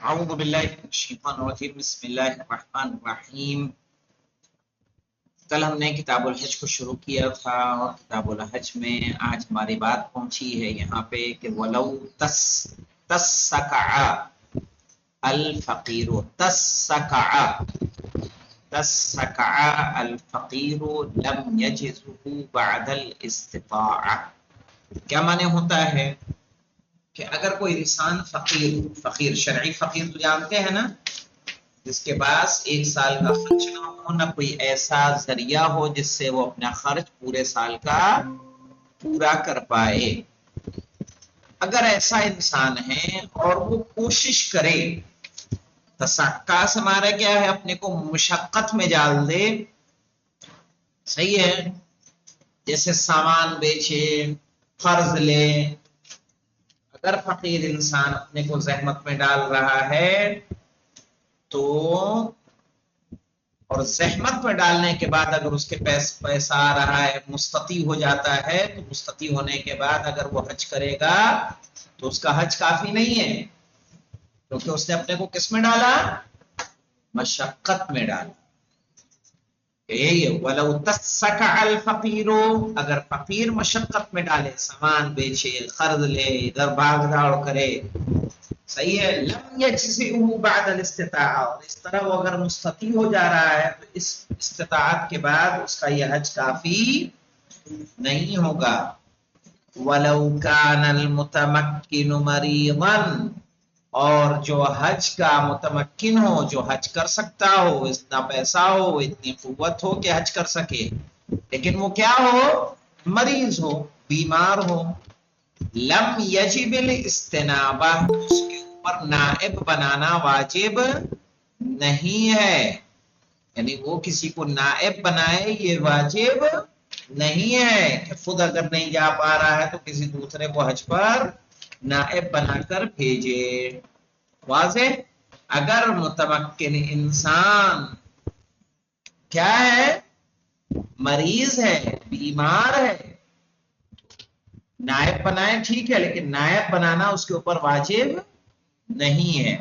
اعوذ باللہ من الشیطان الرجیم بسم اللہ الرحمن الرحیم۔ کل ہم نے کتاب الحج کو شروع کیا تھا اور کتاب الحج میں آج ہماری بات پہنچی ہے یہاں پہ کہ ولو تسکع الفقیر تسکع الفقیر لم یجزه بعد الاستطاعہ۔ کیا معنی ہوتا ہے کہ اگر کوئی انسان فقیر شرعی فقیر تو جانتے ہیں نا، جس کے پاس ایک سال کا خرچ نہ ہو، نہ کوئی ایسا ذریعہ ہو جس سے وہ اپنا خرچ پورے سال کا پورا کر پائے، اگر ایسا انسان ہے اور وہ کوشش کرے، تسکع سے ہمارا کیا ہے، اپنے کو مشقت میں ڈال دے، صحیح ہے، جیسے سامان بیچے، قرض لے، اگر فقیر انسان اپنے کو زحمت میں ڈال رہا ہے تو، اور زحمت میں ڈالنے کے بعد اگر اس کے پیسہ آ رہا ہے، مستطیع ہو جاتا ہے، تو مستطیع ہونے کے بعد اگر وہ حج کرے گا تو اس کا حج کافی نہیں ہے، کیونکہ اس نے اپنے کو کس میں ڈالا؟ مشقت میں ڈالا۔ یہی ہے وَلَوْ تَسَّكَعَ الْفَقِيرُ، اگر فقیر مشقت میں ڈالے، سامان بیچے، قرض لے، ادھر بھاگ دوڑ کرے، صحیح ہے، لم يجزئه بعد الاستطاعہ، اور اس طرح وہ اگر مستطیع ہو جا رہا ہے تو اس استطاعت کے بعد اس کا یہ حج کافی نہیں ہوگا۔ وَلَوْ كَانَ الْمُتَمَكِّنُ مَرِيضًا، اور جو حج کا متمکن ہو، جو حج کر سکتا ہو، اتنا پیسہ ہو، اتنی قوت ہو کہ حج کر سکے، لیکن وہ کیا ہو؟ مریض ہو، بیمار ہو، لم یجب الاستنابہ، اس کے اوپر نائب بنانا واجب نہیں ہے، یعنی وہ کسی کو نائب بنائے یہ واجب نہیں ہے کہ خود اگر نہیں جا پا رہا ہے تو کسی دوسرے کو حج پر نائب بنا کر بھیجے۔ واضح؟ اگر متمکن انسان کیا ہے؟ مریض ہے، بیمار ہے، نائب بنائے ٹھیک ہے، لیکن نائب بنانا اس کے اوپر واجب نہیں ہے۔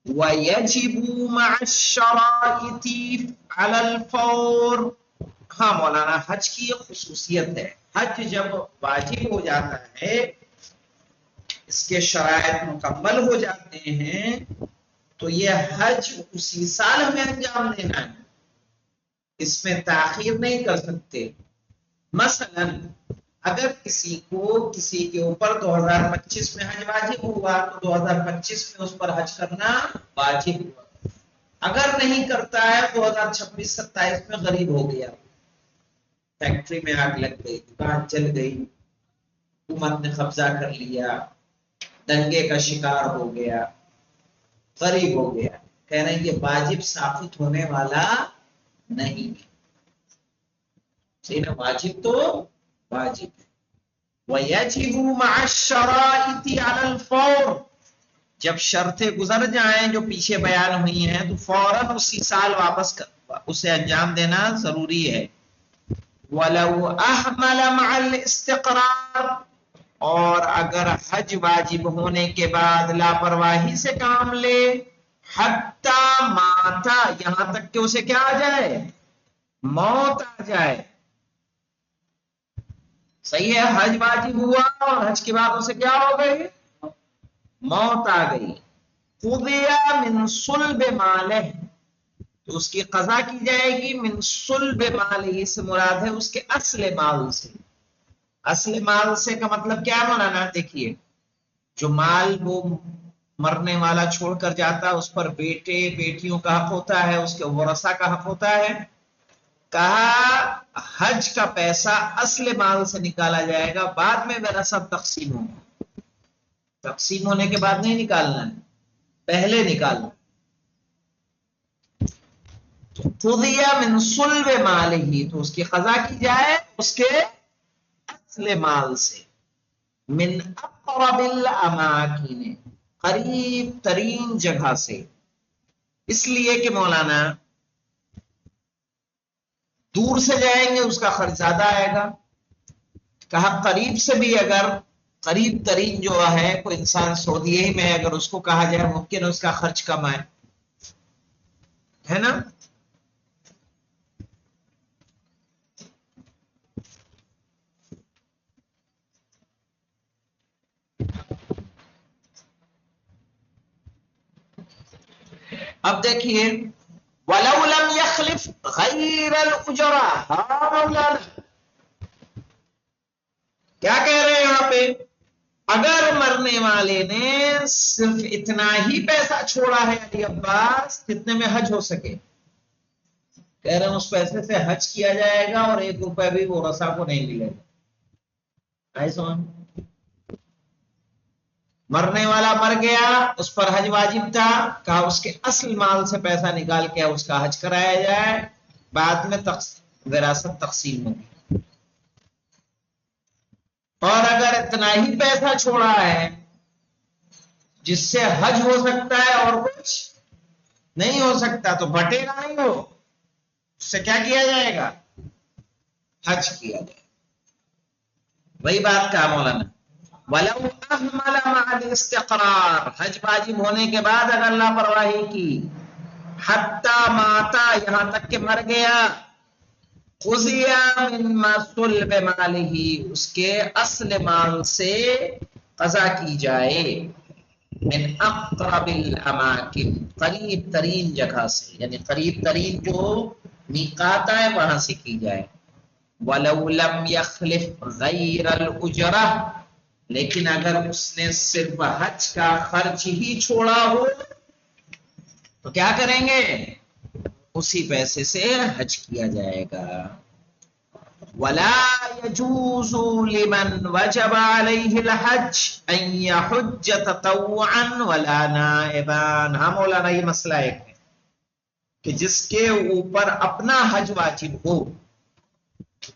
وَيَجِبُ مَعَ الشَّرَائِطِ عَلَى الْفَوْرِ، ہاں مولانا، حج کی ایک خصوصیت ہے، حج جب واجب ہو جاتا ہے، اس کے شرائط مکمل ہو جاتے ہیں، تو یہ حج اسی سال ہمیں انجام دینا ہے، اس میں تاخیر نہیں کر سکتے۔ مثلا اگر کسی کے اوپر 2025 میں حج واجب ہوا تو 2025 میں اس پر حج کرنا واجب ہوا، اگر نہیں کرتا ہے 2026-27 میں غریب ہو گیا، فیکٹری میں آگ لگ گئی، دکان چل گئی، حکومت نے قبضہ کر لیا، دنگے کا شکار ہو گیا، غریب ہو گیا، کہہ رہے ہیں یہ واجب ثابت ہونے والا نہیں ہے، صحیح نا، واجب تو واجب ہے۔ وَيَجِبُ مَعَ الشَّرَائِطِ عَلَى الْفَوْرِ، جب شرطیں گزر جائیں جو پیچھے بیان ہوئی ہیں تو فوراً اسی سال واپس اسے انجام دینا ضروری ہے۔ وَلَوْ أَهْمَلَ مَعَ الْإِسْتِقْرَارِ، اور اگر حج واجب ہونے کے بعد لاپرواہی سے کام لے، حَتَّى مَاتَ، یہاں تک کہ اسے کیا آ جائے؟ موت آ جائے، صحیح ہے، حج واجب ہوا اور حج کے بعد اسے کیا ہو گئی؟ موت آ گئی۔ قُضِيَ مِنْ صُلْبِ مَالِهِ، تو اس کی قضا کی جائے گی من صلب مالہ، سے مراد ہے اس کے اصل مال سے۔ اصل مال سے کا مطلب کیا مولانا؟ دیکھیے، جو مال وہ مرنے والا چھوڑ کر جاتا ہے اس پر بیٹے بیٹیوں کا حق ہوتا ہے، اس کے ورثہ کا حق ہوتا ہے، کہا حج کا پیسہ اصل مال سے نکالا جائے گا، بعد میں ورثہ تقسیم ہوگا، تقسیم ہونے کے بعد نہیں نکالنا ہے، پہلے نکالنا۔ قُضِيَ مِنْ صُلْبِ مَالِهِ، تو اس کی قضا کی جائے اس کے اصل مال سے، من اقرب الاماکن، قریب ترین جگہ سے، اس لیے کہ مولانا دور سے جائیں گے اس کا خرچ زیادہ آئے گا، کہا قریب سے بھی اگر قریب ترین جو ہے کوئی انسان سعودیہ ہی میں اگر اس کو کہا جائے ممکن ہے اس کا خرچ کم آئے، ہے نا؟ اب دیکھیے وَلَوْ لَمْ يَخْلِفْ غَيْرَ الْأُجَرَةِ، ہاں مولانا کیا کہہ رہے ہیں یہاں پہ؟ اگر مرنے والے نے صرف اتنا ہی پیسہ چھوڑا ہے علی عباس جتنے میں حج ہو سکے، کہہ رہے ہیں اس پیسے سے حج کیا جائے گا اور 1 روپے بھی وہ رسا کو نہیں ملے گا. آئی سمجھ؟ مرنے والا مر گیا، اس پر حج واجب تھا، کہا اس کے اصل مال سے پیسہ نکال کے اس کا حج کرایا جائے، بعد میں وراثت تقسیم ہوگی. اور اگر اتنا ہی پیسہ چھوڑا ہے جس سے حج ہو سکتا ہے اور کچھ نہیں ہو سکتا تو بٹے گا نہیں، ہو اس سے کیا کیا جائے گا؟ حج کیا جائے. وہی بات کہا مولانا وَلَوْ أَهْمَلَ مَعَ الْإِسْتِقْرَارِ، حج واجب ہونے کے بعد اگر لاپرواہی کی، حَتَّى مَاتَ یہاں تک کہ مر گیا، قُضِيَ مِن صُلْبِ مَالِهِ اس کے اصل مال سے قضا کی جائے، من اقرب الاماکن قریب ترین جگہ سے، یعنی قریب ترین جو میقات ہے وہاں سے کی جائے. وَلَوْ لَمْ يَخْلِفْ غَيْرَ الْأُجْرَةِ لیکن اگر اس نے صرف حج کا خرچ ہی چھوڑا ہو تو کیا کریں گے؟ اسی پیسے سے حج کیا جائے گا. وَلَا يَجُوزُ لِمَنْ وَجَبَ عَلَيْهِ الْحَجِّ أَنْ يَحُجَّ تَطَوُّعًا وَلَا نَائِبًا. ہاں مولانا یہ مسئلہ ایک ہے کہ جس کے اوپر اپنا حج واجب ہو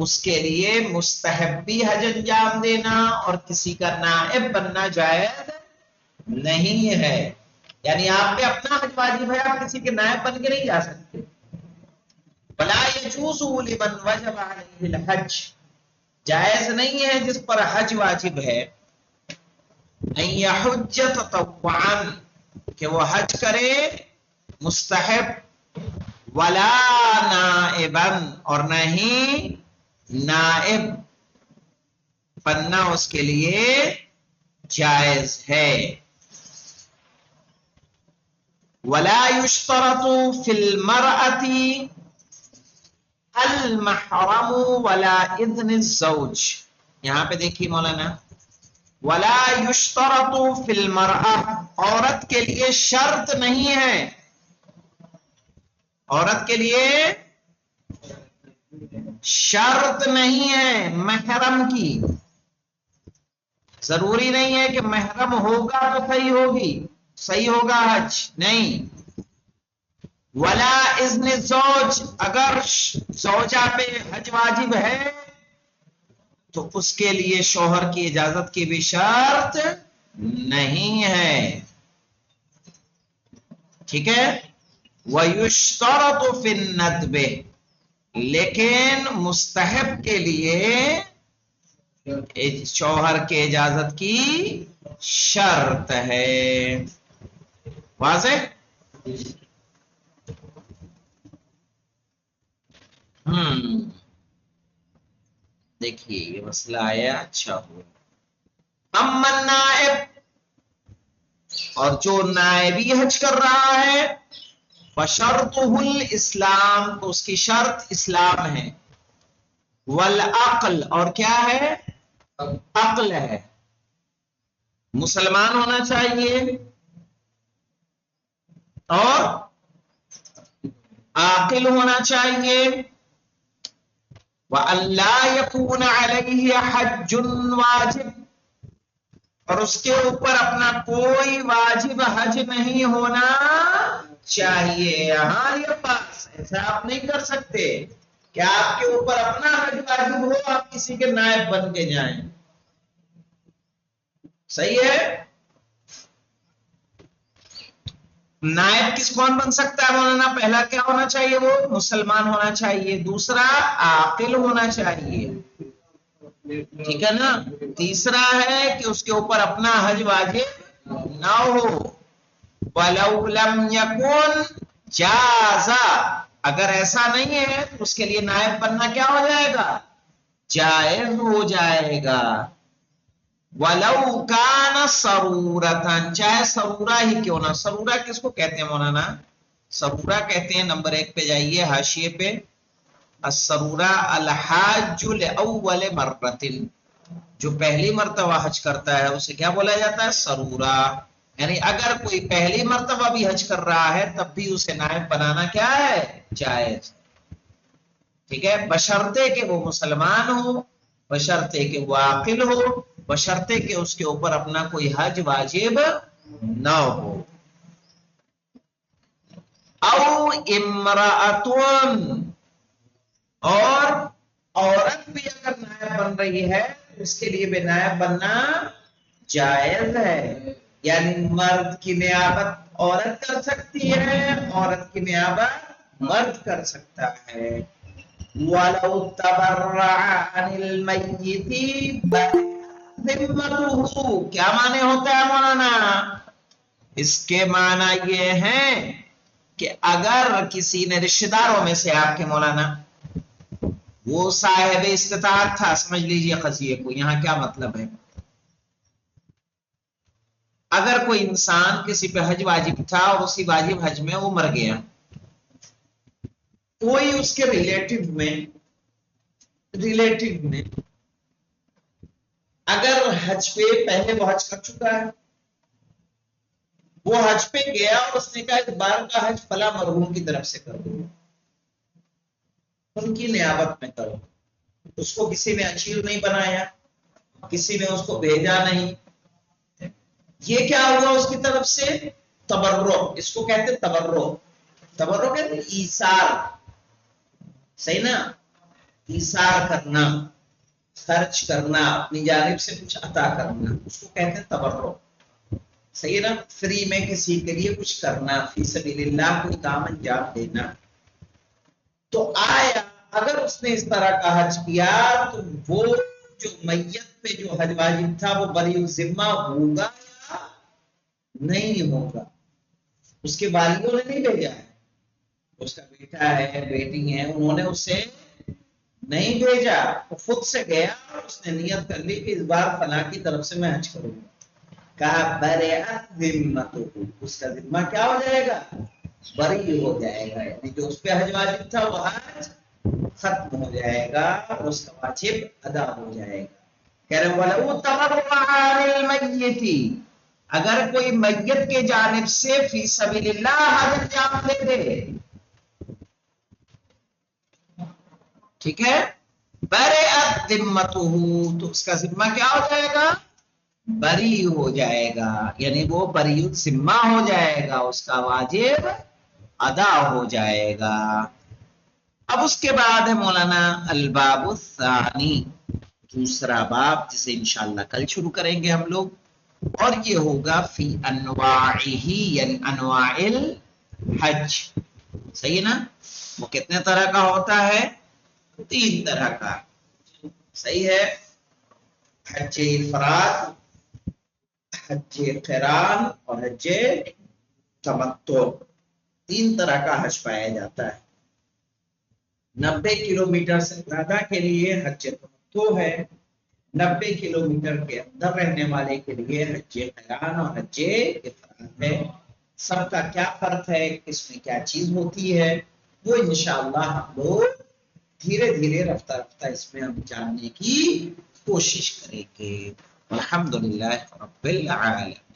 اس کے لیے مستحب بھی حج انجام دینا اور کسی کا نائب بننا جائز نہیں ہے. یعنی آپ پہ اپنا حج واجب ہے، آپ کسی کے نائب بن کے نہیں جا سکتے. وَلَا يَجُوزُ لِمَنْ وَجَبَ عَلَيْهِ الْحَجِّ جائز نہیں ہے جس پر حج واجب ہے، أَنْ يَحُجَّ تَطَوُّعًا کہ وہ حج کرے مستحب، وَلَا نَائِبًا اور نہیں نائب بننا اس کے لیے جائز ہے. وَلَا يُشْتَرَطُ فِي الْمَرْأَةِ الْمَحْرَمُ وَلَا إِذْنِ الزَّوْجِ. یہاں پہ دیکھیے مولانا وَلَا يُشْتَرَطُ فِي الْمَرْأَةِ عورت کے لیے شرط نہیں ہے، عورت کے لیے شرط نہیں ہے محرم کی. ضروری نہیں ہے کہ محرم ہوگا تو صحیح ہوگا حج، نہیں. ولا اذن الزوج اگر زوجہ پہ حج واجب ہے تو اس کے لیے شوہر کی اجازت کی بھی شرط نہیں ہے. ٹھیک ہے. وَيُشْتَرَطُ فِي النَّدْبِ لیکن مستحب کے لیے شوہر کے اجازت کی شرط ہے. واضح؟ دیکھیے یہ مسئلہ آیا، اچھا ہوا. اما النائب اور جو نائبی حج کر رہا ہے فشرطه الاسلام تو اس کی شرط اسلام ہے. والعقل اور کیا ہے؟ عقل ہے، مسلمان ہونا چاہیے اور عاقل ہونا چاہیے. وَأَن لَا يَكُونَ عَلَيْهِ حَجٌّ واجب اور اس کے اوپر اپنا کوئی واجب حج نہیں ہونا چاہیے. یہاں یہ بات ایسا آپ نہیں کر سکتے کہ آپ کے اوپر اپنا حج واجب ہو آپ کسی کے نائب بن کے جائیں. صحیح ہے. نائب کون بن سکتا ہے مولانا؟ پہلا کیا ہونا چاہیے؟ وہ مسلمان ہونا چاہیے. دوسرا عاقل ہونا چاہیے. ٹھیک ہے نا. تیسرا ہے کہ اس کے اوپر اپنا حج واجب نہ ہو. وَلَوْ لَمْ يَكُنْ جَازَ، اگر ایسا نہیں ہے تو اس کے لیے نائب بننا کیا ہو جائے گا؟ جائز ہو جائے گا. وَلَوْ كَانَ سَرُورَةً، چاہے سرورہ ہی کیوں نہ. سرورہ کس کو کہتے ہیں مولانا؟ سرورہ کہتے ہیں، نمبر 1 پہ جائیے حاشیے پہ، السرورہ الحاج لأول مرۃ، جو پہلی مرتبہ حج کرتا ہے اسے کیا بولا جاتا ہے؟ سرورہ. یعنی اگر کوئی پہلی مرتبہ بھی حج کر رہا ہے تب بھی اسے نائب بنانا کیا ہے؟ جائز. ٹھیک ہے، بشرطے کہ وہ مسلمان ہو، بشرطے کہ وہ عاقل ہو، بشرطے کہ اس کے اوپر اپنا کوئی حج واجب نہ ہو. او امرأتون، اور عورت بھی اگر نائب بن رہی ہے اس کے لیے بھی نائب بننا جائز ہے. یعنی مرد کی نیابت عورت کر سکتی ہے، عورت کی نیابت مرد کر سکتا ہے. وَلَوْ تَبَرَّعَ عَنِ الْمَيِّتِ ذِمَّتُهُ، کیا معنی ہوتا ہے مولانا؟ اس کے معنی یہ ہیں کہ اگر کسی نے رشتہ داروں میں سے آپ کے مولانا وہ صاحب استطاعت تھا، سمجھ لیجئے قضیے کو، یہاں کیا مطلب ہے؟ اگر کوئی انسان کسی پہ حج واجب تھا اور اسی واجب حج میں وہ مر گیا، کوئی اس کے ریلیٹو میں اگر حج پہ پہلے وہ حج کر چکا ہے، وہ حج پہ گیا اور اس نے کہا اس بار کا حج فلاں مرحوم کی طرف سے کر دو، ان کی نیابت میں کرو. اس کو کسی نے اچیل نہیں بنایا، کسی نے اس کو بھیجا نہیں، یہ کیا ہوا اس کی طرف سے؟ تبرع. اس کو کہتے ہیں تبرع. تبرع کہتے ہیں ایثار، صحیح نا؟ ایثار کرنا، خرچ کرنا، اپنی جانب سے کچھ عطا کرنا، اس کو کہتے ہیں تبرع. صحیح نا؟ فری میں کسی کے لیے کچھ کرنا، فی سبیل اللہ کوئی کام انجام دینا. تو آیا اگر اس نے اس طرح کا حج کیا تو وہ جو میت پہ جو حج واجب تھا وہ بری الذمہ ہوگا یا نہیں ہوگا؟ اس کے والیوں نے نہیں بھیجا ہے، اس کا بیٹا ہے، بیٹی ہے، انہوں نے اسے نہیں بھیجا، وہ خود سے گیا اور اس نے نیت کر لی کہ اس بار فلاں کی طرف سے میں حج کروں گا. کہا برئت ذمتہ، اس کا ذمہ کیا ہو جائے گا؟ بری ہو جائے گا. یعنی جو اس پہ حج واجب تھا وہ حج ختم ہو جائے گا اور اس کا واجب ادا ہو جائے گا. کہہ رہے وَلَوْ تَبَرَّعَ عَنِ الْمَيِّتِ، اگر کوئی میت کے جانب سے فی سبیل اللہ حج انجام دے دے، ٹھیک ہے، برئت ذمتہ، تو اس کا ذمہ کیا ہو جائے گا؟ بری ہو جائے گا. یعنی وہ بری الذمہ ہو جائے گا، اس کا واجب ادا ہو جائے گا. اب اس کے بعد ہے مولانا الباب الثانی، دوسرا باب، جسے انشاءاللہ کل شروع کریں گے ہم لوگ، اور یہ ہوگا فی انواعہ، یعنی انواع الحج. صحیح نا؟ وہ کتنے طرح کا ہوتا ہے؟ 3 طرح کا. صحیح ہے؟ حج افراد، حج قران اور حج تمتع، 3 طرح کا حج پایا جاتا ہے. 90 کلومیٹر سے زیادہ کے لیے حج تمتع ہے، 90 کلومیٹر کے اندر رہنے والے کے لیے حج قران اور حج افراد ہے. سب کا کیا فرق ہے، اس میں کیا چیز ہوتی ہے، وہ انشاءاللہ ہم لوگ دھیرے دھیرے رفتہ رفتہ اس میں ہم جاننے کی کوشش کریں گے. الحمدللہ رب العالمین.